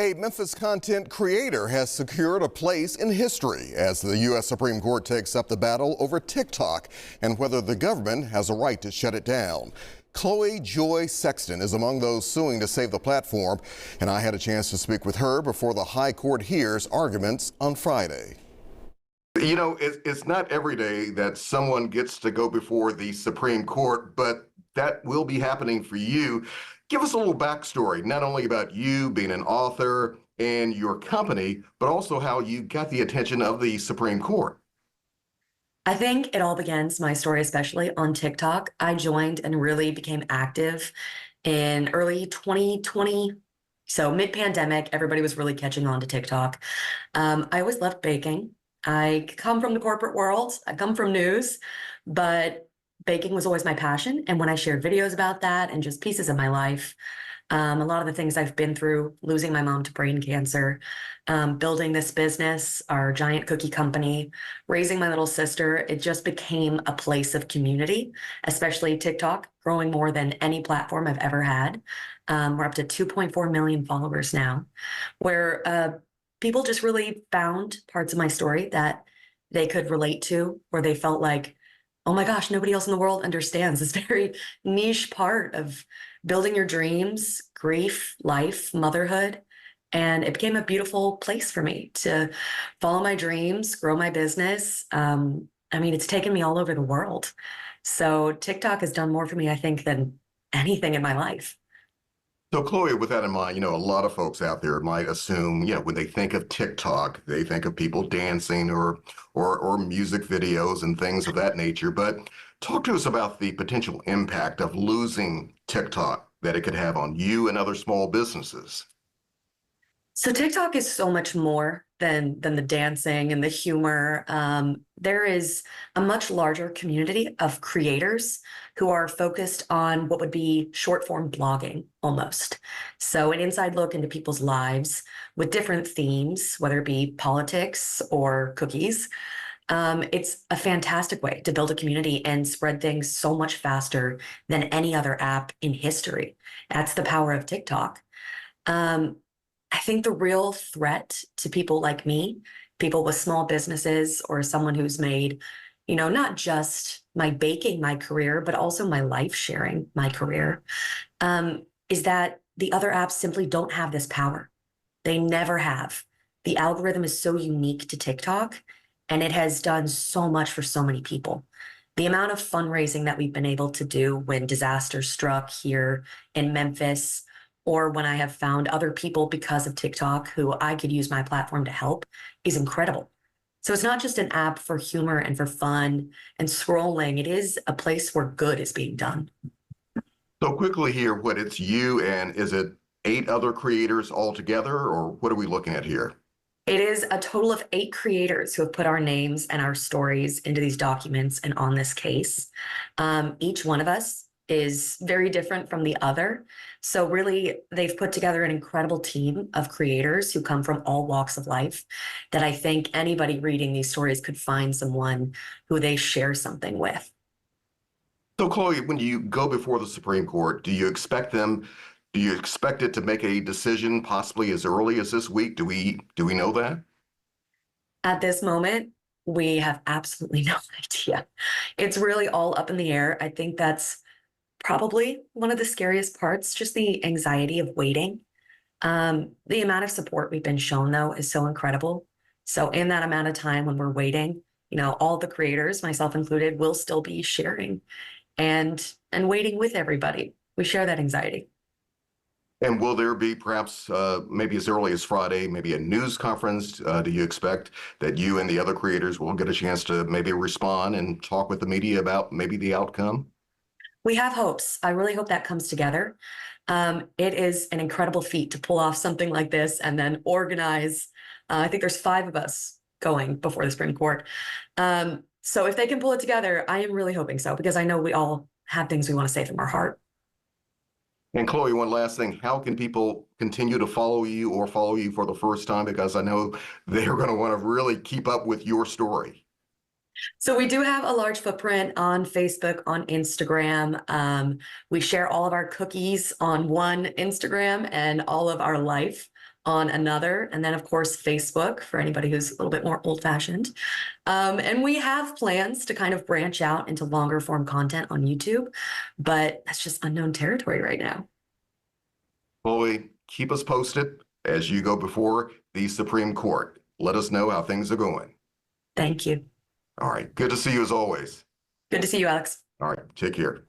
A Memphis content creator has secured a place in history as the U.S. Supreme Court takes up the battle over TikTok and whether the government has a right to shut it down. Chloe Joy Sexton is among those suing to save the platform, and I had a chance to speak with her before the High Court hears arguments on Friday. You know, it's not every day that someone gets to go before the Supreme Court, but that will be happening for you. Give us a little backstory, not only about you being an author and your company, but also how you got the attention of the Supreme Court. I think it all begins, my story especially, on TikTok. I joined and really became active in early 2020. So mid-pandemic, everybody was really catching on to TikTok. I always loved baking. I come from the corporate world. I come from news, but baking was always my passion. And when I shared videos about that and just pieces of my life, a lot of the things I've been through, losing my mom to brain cancer, building this business, our giant cookie company, raising my little sister, it just became a place of community, especially TikTok, growing more than any platform I've ever had. We're up to 2.4 million followers now, where people just really found parts of my story that they could relate to, where they felt like, oh my gosh, nobody else in the world understands this very niche part of building your dreams, grief, life, motherhood. And it became a beautiful place for me to follow my dreams, grow my business. It's taken me all over the world. So TikTok has done more for me, I think, than anything in my life. So, Chloe, with that in mind, a lot of folks out there might assume, when they think of TikTok, they think of people dancing or music videos and things of that nature. But talk to us about the potential impact of losing TikTok that it could have on you and other small businesses. So TikTok is so much more than the dancing and the humor. There is a much larger community of creators who are focused on what would be short form blogging almost. So an inside look into people's lives with different themes, whether it be politics or cookies. It's a fantastic way to build a community and spread things so much faster than any other app in history. That's the power of TikTok. I think the real threat to people like me, people with small businesses or someone who's made, not just my baking my career, but also my life sharing my career, is that the other apps simply don't have this power. They never have. The algorithm is so unique to TikTok, and it has done so much for so many people. The amount of fundraising that we've been able to do when disaster struck here in Memphis, or when I have found other people because of TikTok who I could use my platform to help, is incredible. So it's not just an app for humor and for fun and scrolling. It is a place where good is being done. So quickly here, what it's you and is it 8 other creators altogether, or what are we looking at here? It is a total of 8 creators who have put our names and our stories into these documents and on this case. Each one of us is very different from the other. So really, they've put together an incredible team of creators who come from all walks of life that I think anybody reading these stories could find someone who they share something with. So, Chloe, when you go before the Supreme Court, do you expect it to make a decision possibly as early as this week? Do we know that? At this moment, we have absolutely no idea. It's really all up in the air. I think that's probably one of the scariest parts, just the anxiety of waiting. The amount of support we've been shown, though, is so incredible. So in that amount of time when we're waiting, all the creators, myself included, will still be sharing and waiting with everybody. We share that anxiety. And will there be perhaps maybe as early as Friday, maybe a news conference? Do you expect that you and the other creators will get a chance to maybe respond and talk with the media about maybe the outcome? We have hopes. I really hope that comes together. It is an incredible feat to pull off something like this and then organize. I think there's 5 of us going before the Supreme Court. So if they can pull it together, I am really hoping so, because I know we all have things we want to say from our heart. And Chloe, one last thing, how can people continue to follow you or follow you for the first time? Because I know they're going to want to really keep up with your story. So we do have a large footprint on Facebook, on Instagram. We share all of our cookies on one Instagram and all of our life on another. And then, of course, Facebook for anybody who's a little bit more old-fashioned. And we have plans to kind of branch out into longer form content on YouTube, but that's just unknown territory right now. Chloe, keep us posted as you go before the Supreme Court. Let us know how things are going. Thank you. All right. Good to see you as always. Good to see you, Alex. All right. Take care.